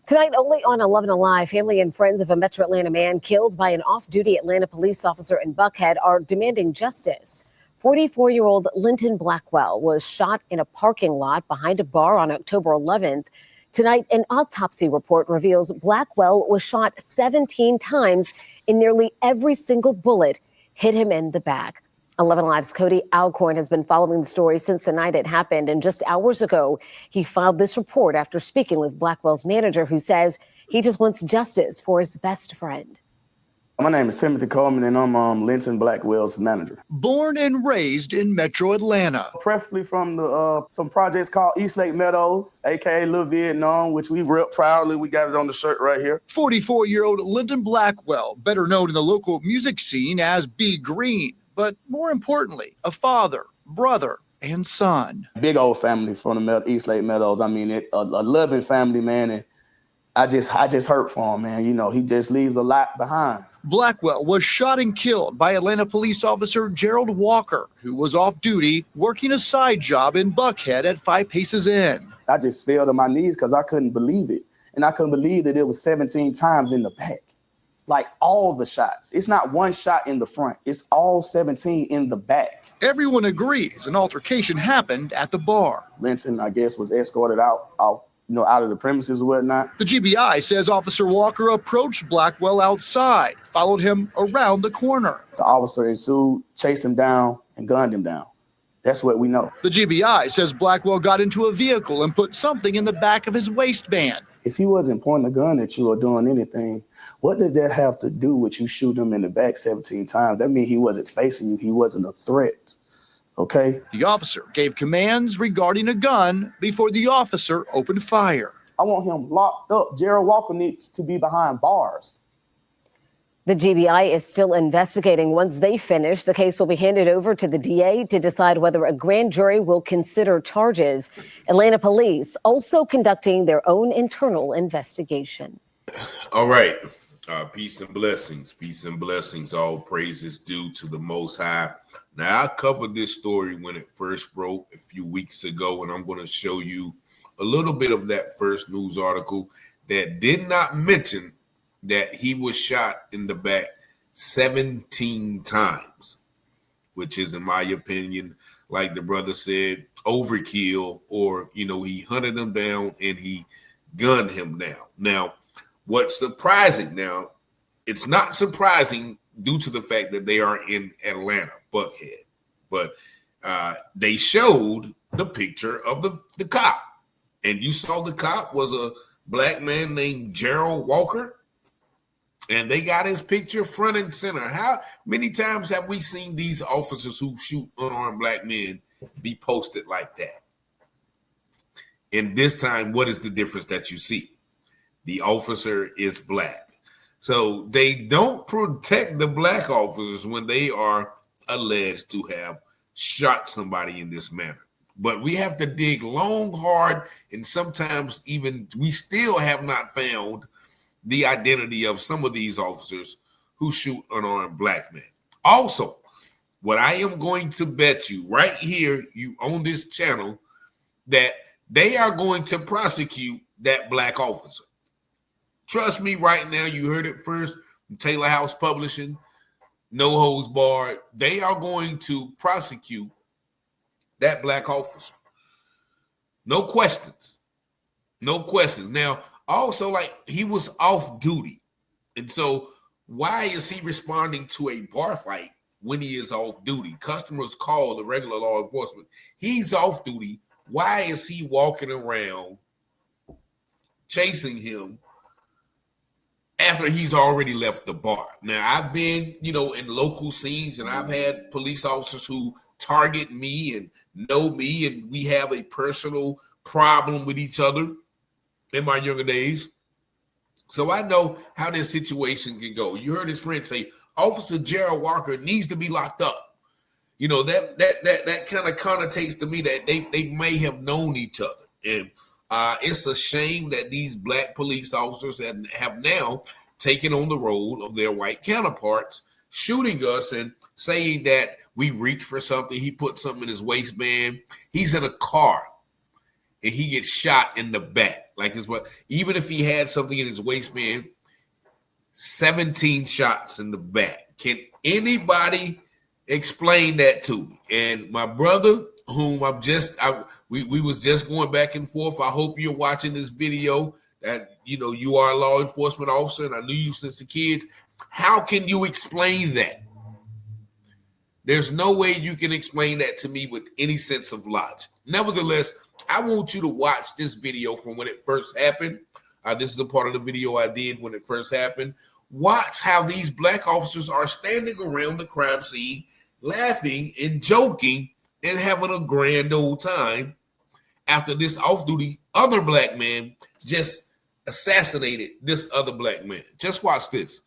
Tonight, only on 11 Alive, family and friends of a Metro Atlanta man killed by an off-duty Atlanta police officer in Buckhead are demanding justice. 44-year-old Linton Blackwell was shot in a parking lot behind a bar on October 11th. Tonight, an autopsy report reveals Blackwell was shot 17 times and nearly every single bullet hit him in the back. 11 Alive's Cody Alcorn has been following the story since the night it happened, and just hours ago, he filed this report after speaking with Blackwell's manager, who says he just wants justice for his best friend. My name is Timothy Coleman, and I'm Linton Blackwell's manager. Born and raised in Metro Atlanta. Preferably from some projects called East Lake Meadows, a.k.a. Little Vietnam, which we rep proudly. We got it on the shirt right here. 44-year-old Linton Blackwell, better known in the local music scene as B. Green, but more importantly, a father, brother, and son. Big old family from the East Lake Meadows. I mean, a loving family, man, and I just hurt for him, man. You know, he just leaves a lot behind. Blackwell was shot and killed by Atlanta police officer Gerald Walker, who was off duty working a side job in Buckhead at 5 Paces Inn. I just fell to my knees because I couldn't believe it. And I couldn't believe that it was 17 times in the back. Like all the shots. It's not one shot in the front. It's all 17 in the back. Everyone agrees an altercation happened at the bar. Linton, I guess, was escorted out of the premises or whatnot. The GBI says Officer Walker approached Blackwell outside, followed him around the corner. The officer ensued, chased him down, and gunned him down. That's what we know. The GBI says Blackwell got into a vehicle and put something in the back of his waistband. If he wasn't pointing a gun at you or doing anything, what does that have to do with you shooting him in the back 17 times? That means he wasn't facing you. He wasn't a threat. Okay? The officer gave commands regarding a gun before the officer opened fire. I want him locked up. Gerald Walker needs to be behind bars. The GBI is still investigating. Once they finish, the case will be handed over to the DA to decide whether a grand jury will consider charges. Atlanta police also conducting their own internal investigation. All right. Peace and blessings. Peace and blessings. All praises due to the Most High. Now, I covered this story when it first broke a few weeks ago, and I'm going to show you a little bit of that first news article that did not mention that he was shot in the back 17 times, which is, in my opinion, like the brother said, overkill, or, he hunted him down and he gunned him down. Now, what's surprising now, it's not surprising due to the fact that they are in Atlanta, Buckhead, but they showed the picture of the cop, and you saw the cop was a black man named Gerald Walker. And they got his picture front and center. How many times have we seen these officers who shoot unarmed black men be posted like that? And this time, what is the difference that you see? The officer is black. So they don't protect the black officers when they are alleged to have shot somebody in this manner. But we have to dig long, hard, and sometimes even we still have not found the identity of some of these officers who shoot unarmed black men. Also, what I am going to bet you right here, you on this channel, that they are going to prosecute that black officer. Trust me right now, you heard it first from Taylor House Publishing, No Holds Barred. They are going to prosecute that black officer. No questions. No questions. Now, also, he was off duty. And so why is he responding to a bar fight when he is off duty? Customers call the regular law enforcement. He's off duty. Why is he walking around chasing him after he's already left the bar? Now, I've been, in local scenes, and I've had police officers who target me and know me, and we have a personal problem with each other in my younger days. So I know how this situation can go. You heard his friend say, Officer Gerald Walker needs to be locked up. That kind of connotates to me that they may have known each other. And it's a shame that these black police officers have now taken on the role of their white counterparts, shooting us and saying that we reached for something. He put something in his waistband. He's in a car and he gets shot in the back. Like it's what, even if he had something in his waistband, 17 shots in the back. Can anybody explain that to me? And my brother, whom we was just going back and forth. I hope you're watching this video. That you are a law enforcement officer, and I knew you since the kids. How can you explain that? There's no way you can explain that to me with any sense of logic. Nevertheless, I want you to watch this video from when it first happened. This is a part of the video I did when it first happened. Watch how these black officers are standing around the crime scene, laughing and joking and having a grand old time after this off-duty other black man just assassinated this other black man. Just watch this.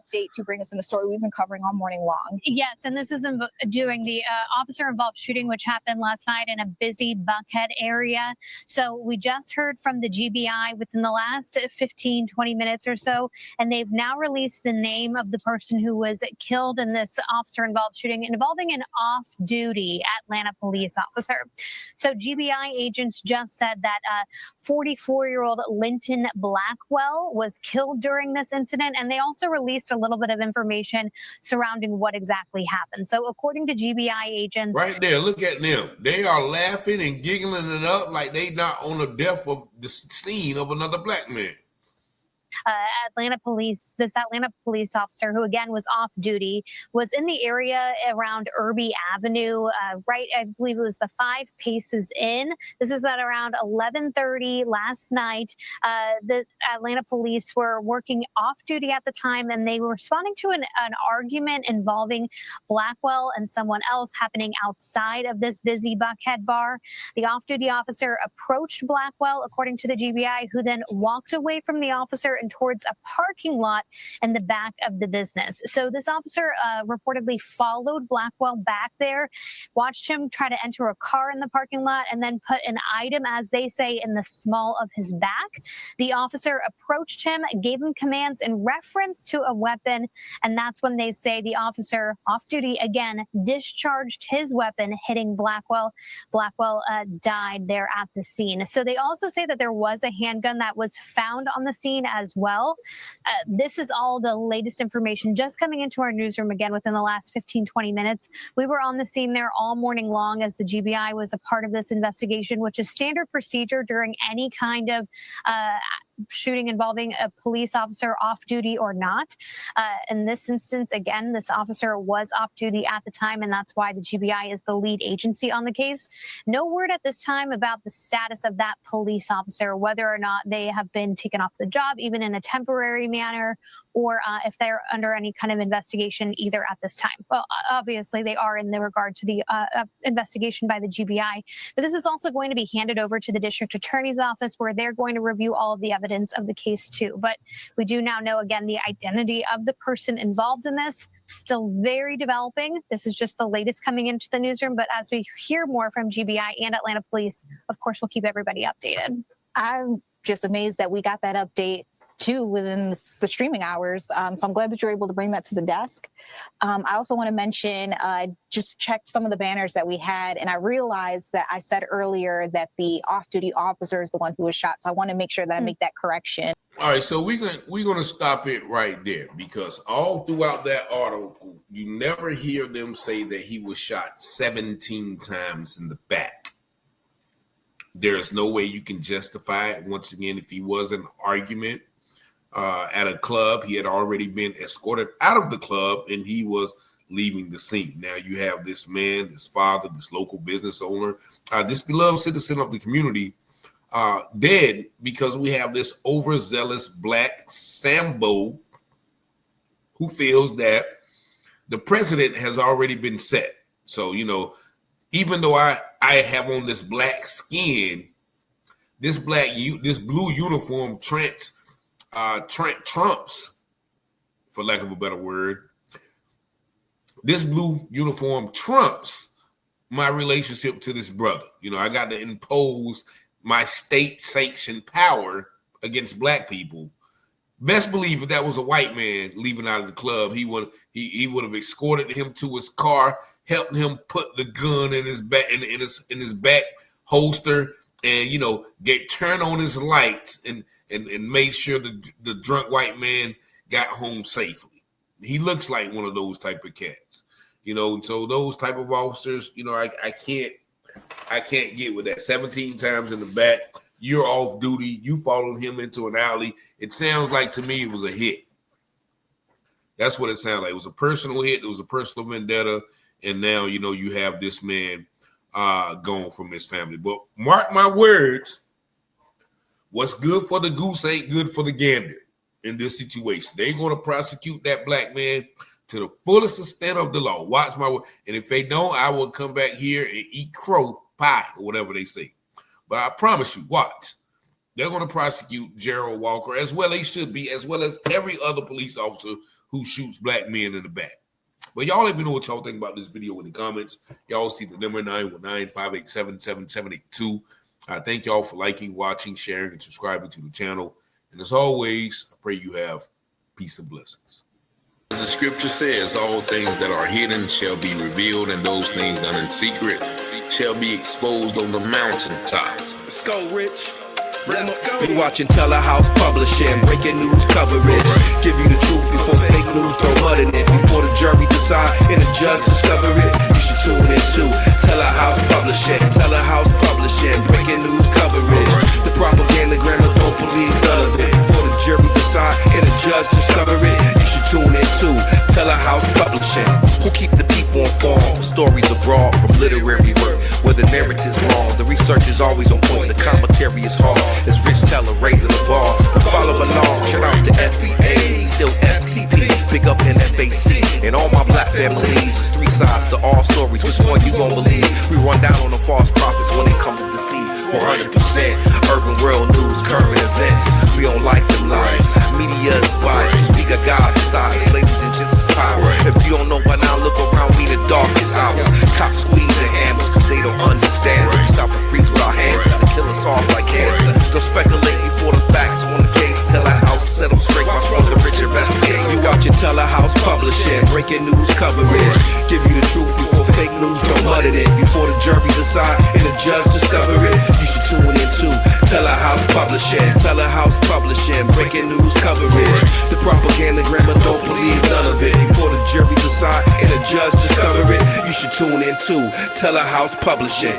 Update to bring us in the story we've been covering all morning long. Yes, and this is doing the officer-involved shooting, which happened last night in a busy Buckhead area. So we just heard from the GBI within the last 15, 20 minutes or so, and they've now released the name of the person who was killed in this officer-involved shooting involving an off-duty Atlanta police officer. So GBI agents just said that 44-year-old Linton Blackwell was killed during this incident, and they also released a little bit of information surrounding what exactly happened. So according to GBI agents, right there, look at them. They are laughing and giggling it up like they not on the death of the scene of another black man. This Atlanta police officer, who again was off duty, was in the area around Irby Avenue, right, I believe it was the 5 Paces Inn. This is at around 11:30 last night. The Atlanta police were working off duty at the time, and they were responding to an argument involving Blackwell and someone else happening outside of this busy Buckhead bar. The off-duty officer approached Blackwell, according to the GBI, who then walked away from the officer and towards a parking lot in the back of the business. So this officer reportedly followed Blackwell back there, watched him try to enter a car in the parking lot, and then put an item, as they say, in the small of his back. The officer approached him, gave him commands in reference to a weapon, and that's when they say the officer, off duty again, discharged his weapon, hitting Blackwell. Blackwell died there at the scene. So they also say that there was a handgun that was found on the scene as well. This is all the latest information just coming into our newsroom again within the last 15, 20 minutes. We were on the scene there all morning long as the GBI was a part of this investigation, which is standard procedure during any kind of shooting involving a police officer off duty or not. In this instance, again, this officer was off duty at the time, and that's why the GBI is the lead agency on the case. No word at this time about the status of that police officer, whether or not they have been taken off the job, even in a temporary manner, or if they're under any kind of investigation either at this time. Well, obviously they are in the regard to the investigation by the GBI, but this is also going to be handed over to the district attorney's office, where they're going to review all of the evidence of the case too. But we do now know, again, the identity of the person involved in this, still very developing. This is just the latest coming into the newsroom, but as we hear more from GBI and Atlanta Police, of course, we'll keep everybody updated. I'm just amazed that we got that update too within the streaming hours. So I'm glad that you're able to bring that to the desk. I also want to mention, just checked some of the banners that we had, and I realized that I said earlier that the off-duty officer is the one who was shot. So I want to make sure that I make that correction. All right, so we're gonna stop it right there, because all throughout that article, you never hear them say that he was shot 17 times in the back. There's no way you can justify it. Once again, if he was in an argument at a club, he had already been escorted out of the club and he was leaving the scene. Now you have this man, this father, this local business owner, this beloved citizen of the community, dead because we have this overzealous black Sambo who feels that the precedent has already been set. So, even though I have on this black skin, this blue uniform trumps, for lack of a better word. This blue uniform trumps my relationship to this brother. I got to impose my state-sanctioned power against black people. Best believe if that was a white man leaving out of the club, he would have escorted him to his car, helped him put the gun in his back in his back holster, and turn on his lights and made sure the drunk white man got home safely. He looks like one of those type of cats, and so those type of officers, I can't get with that. 17 times in the back, you're off duty, you followed him into an alley. It sounds like to me it was a hit. That's what it sounded like. It was a personal hit, it was a personal vendetta, and now you have this man going from his family. But mark my words, what's good for the goose ain't good for the gander. In this situation, they're going to prosecute that black man to the fullest extent of the law. Watch my word. And if they don't, I will come back here and eat crow pie or whatever they say. But I promise you, watch. They're going to prosecute Gerald Walker, as well they should be, as well as every other police officer who shoots black men in the back. But y'all let me know what y'all think about this video in the comments. Y'all see the number 919-587-7782. I thank y'all for liking, watching, sharing, and subscribing to the channel. And as always, I pray you have peace and blessings. As the scripture says, all things that are hidden shall be revealed, and those things done in secret shall be exposed on the mountaintop. Let's go, Rich. Let's go. You watching Telehouse Publishing, breaking news coverage. Give you the truth before fake news throw mud in it. Before the jury decide and the judge discover it, you should tune in to Telehouse Publishing. Telehouse Publishing, breaking news coverage. The propaganda grammar, don't believe none of it. Before the jury decide and the judge discover it, you should tune in to Telehouse Publishing. Who keep the people informed? Stories abroad from literary work, where the narrative's wrong, the research is always on point, the commentary is hard. It's Rich Teller raising the bar. Follow along, shout out to FBA, still FTP, big up in FAC, and all my black families. It's three sides to all stories, which one you gon' believe? We run down on the false prophets when they come to deceive. 100% urban world news, current events, we don't like them lies. Media is biased, we got God beside us, ladies and gents is power. If you don't know by now, look around me, the darkest hours. Cops squeezing hammers, cause they don't understand us. We stop and freeze with our hands and kill us off like cancer. Don't speculate before the facts on the case. Telehouse, set them straight, watch for the rich investigate. You watching Telehouse Publishing, breaking news coverage. Give you the truth before fake news don't mud it in. Before the jury decide and the judge discover it, you should tune in to Telehouse Publishing. Telehouse Publishing, breaking news coverage. The propaganda grammar, don't believe none of it. Before the jury decide and the judge discover it, you should tune in to Telehouse Publishing.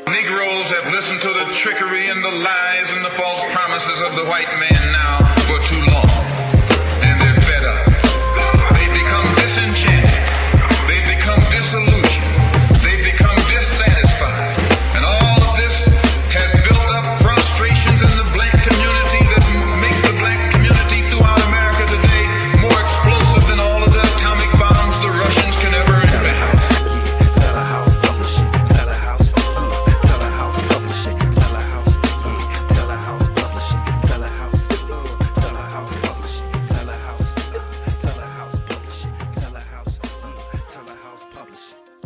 Negroes have listened to the trickery and the lies and the false promises of the white man now for too long.